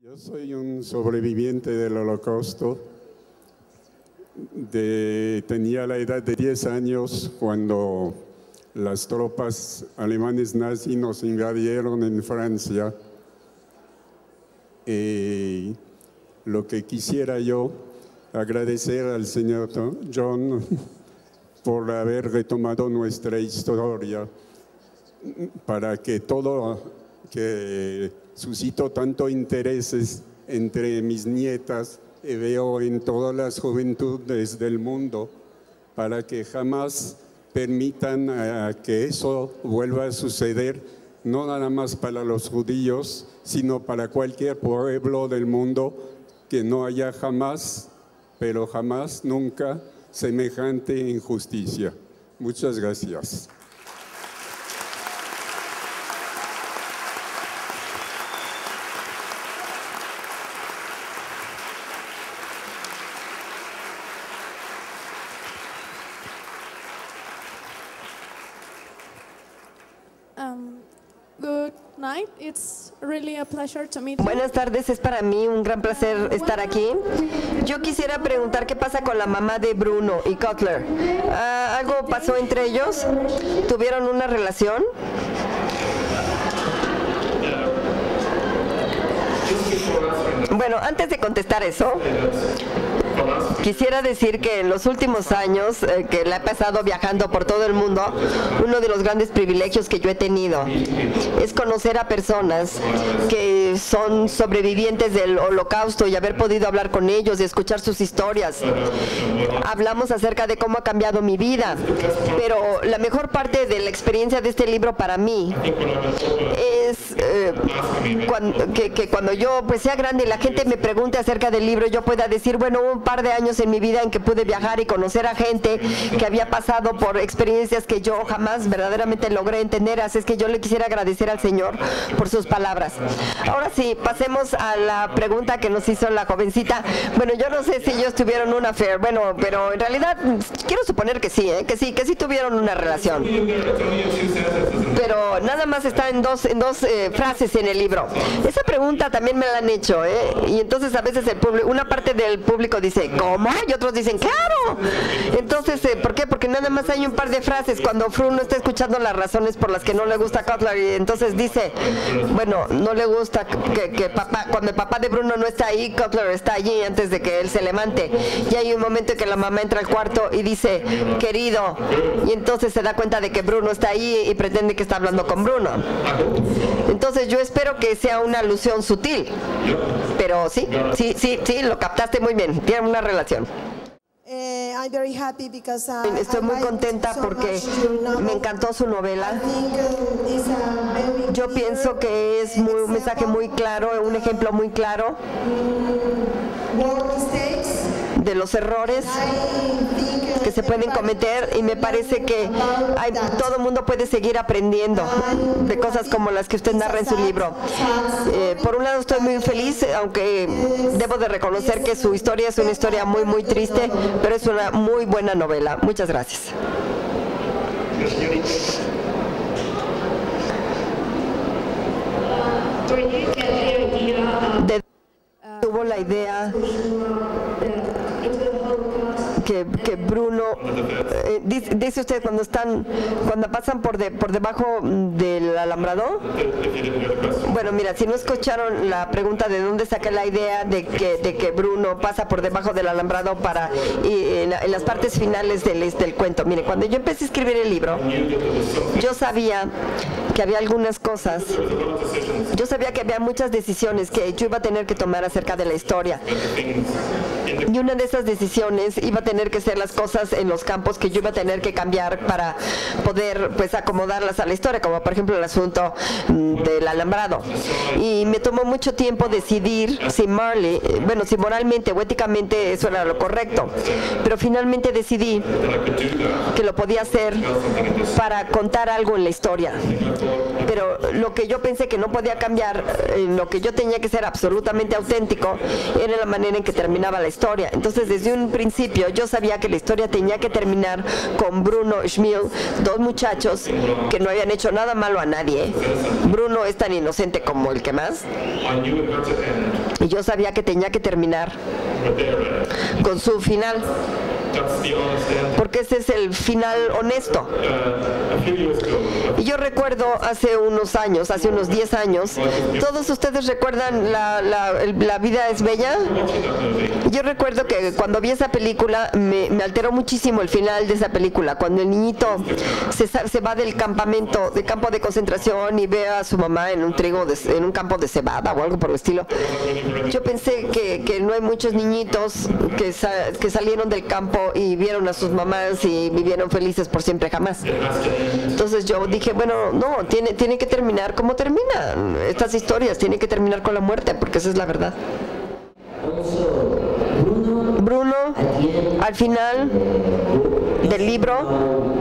Yo soy un sobreviviente del Holocausto. Tenía la edad de 10 años cuando las tropas alemanes nazis nos invadieron en Francia. Lo que quisiera yo agradecer al señor John por haber retomado nuestra historia para que todo que suscitó tanto intereses entre mis nietas y veo en todas las juventudes del mundo, para que jamás permitan que eso vuelva a suceder, no nada más para los judíos, sino para cualquier pueblo del mundo, que no haya jamás, pero jamás, nunca, semejante injusticia. Muchas gracias. Buenas tardes, es para mí un gran placer estar aquí. Yo quisiera preguntar qué pasa con la mamá de Bruno y Cutler. ¿Algo pasó entre ellos? ¿Tuvieron una relación? Bueno, antes de contestar eso, quisiera decir que en los últimos años que la he pasado viajando por todo el mundo, uno de los grandes privilegios que yo he tenido es conocer a personas que son sobrevivientes del Holocausto y haber podido hablar con ellos y escuchar sus historias. Hablamos acerca de cómo ha cambiado mi vida, pero la mejor parte de la experiencia de este libro para mí es que cuando yo pues sea grande y la gente me pregunte acerca del libro, yo pueda decir, bueno, hubo un par de años en mi vida en que pude viajar y conocer a gente que había pasado por experiencias que yo jamás verdaderamente logré entender, así es que yo le quisiera agradecer al Señor por sus palabras. Ahora sí, pasemos a la pregunta que nos hizo la jovencita. Bueno, yo no sé si ellos tuvieron una affair, bueno, pero en realidad quiero suponer que sí, que sí tuvieron una relación. Pero nada más está en dos frases en el libro. Esa pregunta también me la han hecho, y entonces a veces el público, una parte del público dice, ¿cómo? Y otros dicen, ¡claro! Entonces, ¿por qué? Porque nada más hay un par de frases. Cuando Bruno está escuchando las razones por las que no le gusta Cutler, y entonces dice, bueno, no le gusta que papá, cuando el papá de Bruno no está ahí, Cutler está allí antes de que él se levante. Y hay un momento en que la mamá entra al cuarto y dice, querido, y entonces se da cuenta de que Bruno está ahí y pretende que está hablando con Bruno. Entonces yo espero que sea una alusión sutil, pero sí, lo captaste muy bien, tienen una relación. Estoy muy contenta porque me encantó su novela. Yo pienso que es un mensaje muy claro, un ejemplo muy claro de los errores que se pueden cometer, y me parece que todo el mundo puede seguir aprendiendo de cosas como las que usted narra en su libro. Por un lado estoy muy feliz, aunque debo de reconocer que su historia es una historia muy muy triste, pero es una muy buena novela. Muchas gracias. Tuvo la idea que Bruno, dice usted, cuando pasan por debajo del alambrado. Bueno, mira, si no escucharon la pregunta de dónde saqué la idea de que Bruno pasa por debajo del alambrado en las partes finales del cuento. Mire, cuando yo empecé a escribir el libro, yo sabía que había algunas cosas, yo sabía que había muchas decisiones que yo iba a tener que tomar acerca de la historia. Y una de esas decisiones iba a tener que ser las cosas en los campos que yo iba a tener que cambiar para poder pues acomodarlas a la historia, como por ejemplo el asunto del alambrado. Y me tomó mucho tiempo decidir si moralmente o éticamente eso era lo correcto. Pero finalmente decidí que lo podía hacer para contar algo en la historia. Pero lo que yo pensé que no podía cambiar, lo que yo tenía que ser absolutamente auténtico, era la manera en que terminaba la historia. Entonces desde un principio yo sabía que la historia tenía que terminar con Bruno y Shmuel, dos muchachos que no habían hecho nada malo a nadie. Bruno es tan inocente como el que más. Y yo sabía que tenía que terminar con su final, porque ese es el final honesto. Y yo recuerdo hace unos años, hace unos 10 años, ¿todos ustedes recuerdan La vida es bella? Yo recuerdo que cuando vi esa película me alteró muchísimo el final de esa película, cuando el niñito se va del campamento, del campo de concentración y ve a su mamá en un campo de cebada o algo por el estilo. Yo pensé que no hay muchos niñitos que salieron del campo y vieron a sus mamás y vivieron felices por siempre jamás. Entonces yo dije, bueno, no, tiene que terminar como terminan estas historias, tiene que terminar con la muerte, porque esa es la verdad. Bruno, al final del libro,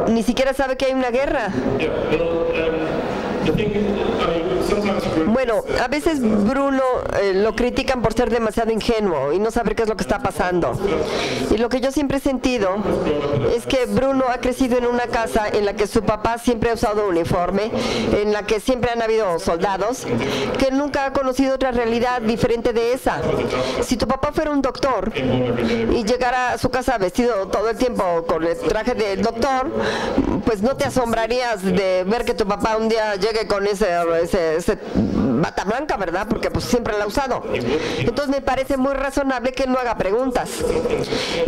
ni siquiera sabe que hay una guerra. Bueno, a veces Bruno lo critican por ser demasiado ingenuo y no saber qué es lo que está pasando. Y lo que yo siempre he sentido es que Bruno ha crecido en una casa en la que su papá siempre ha usado uniforme, en la que siempre han habido soldados, que nunca ha conocido otra realidad diferente de esa. Si tu papá fuera un doctor y llegara a su casa vestido todo el tiempo con el traje del doctor, pues no te asombrarías de ver que tu papá un día llegue con ese bata blanca, ¿verdad? Porque pues siempre la ha usado. Entonces me parece muy razonable que él no haga preguntas.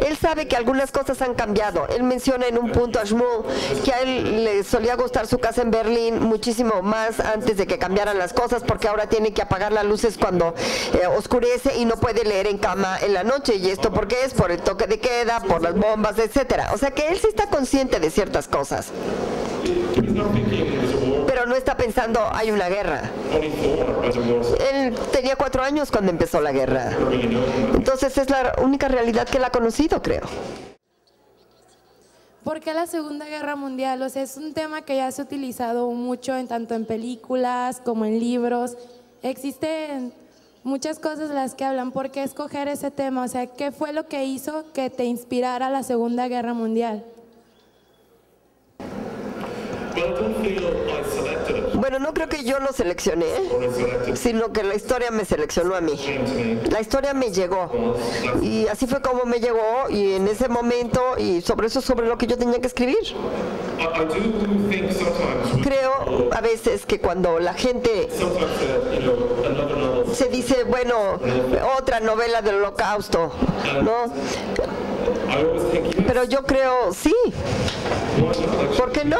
Él sabe que algunas cosas han cambiado. Él menciona en un punto a Shmuel que a él le solía gustar su casa en Berlín muchísimo más antes de que cambiaran las cosas, porque ahora tiene que apagar las luces cuando oscurece y no puede leer en cama en la noche. ¿Y esto por qué es? Por el toque de queda, por las bombas, etcétera. O sea que él sí está consciente de ciertas cosas, pero no está pensando hay una guerra. Él tenía 4 años cuando empezó la guerra. Entonces es la única realidad que él ha conocido, creo. ¿Por qué la Segunda Guerra Mundial? O sea, es un tema que ya se ha utilizado mucho tanto en películas como en libros. Existen muchas cosas de las que hablan. ¿Por qué escoger ese tema? O sea, ¿qué fue lo que hizo que te inspirara la Segunda Guerra Mundial? Bueno, no creo que yo lo seleccioné, sino que la historia me seleccionó a mí. La historia me llegó y así fue como me llegó, y en ese momento, y sobre eso, sobre lo que yo tenía que escribir. Creo a veces que cuando la gente se dice, bueno, otra novela del Holocausto, ¿no? Pero yo creo, sí. ¿Por qué no?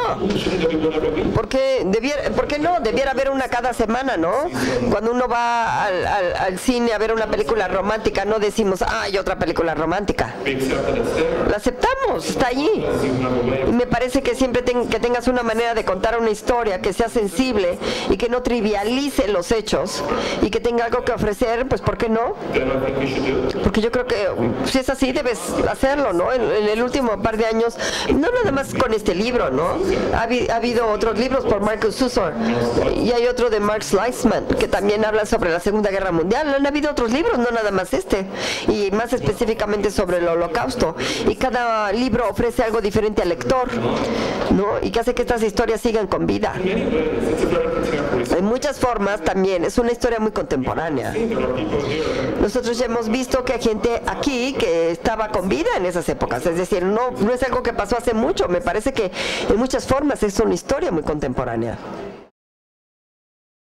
¿Por qué no? Debiera haber una cada semana, ¿no? Cuando uno va al cine a ver una película romántica, no decimos, hay otra película romántica. La aceptamos, está allí. Y me parece que siempre que tengas una manera de contar una historia que sea sensible y que no trivialice los hechos y que tenga algo que ofrecer, pues ¿por qué no? Porque yo creo que si es así, debes hacerlo, ¿no? En el último par de años, no nada más con este libro, ¿no? Ha habido otros libros por Marcus Susor y hay otro de Mark Sliceman que también habla sobre la Segunda Guerra Mundial. Han habido otros libros, no nada más este, y más específicamente sobre el Holocausto, y cada libro ofrece algo diferente al lector, ¿no? Y que hace que estas historias sigan con vida. En muchas formas también es una historia muy contemporánea. Nosotros ya hemos visto que hay gente aquí que estaba con vida en esas épocas, es decir, no es algo que pasó hace mucho. Me parece que en muchas formas es una historia muy contemporánea.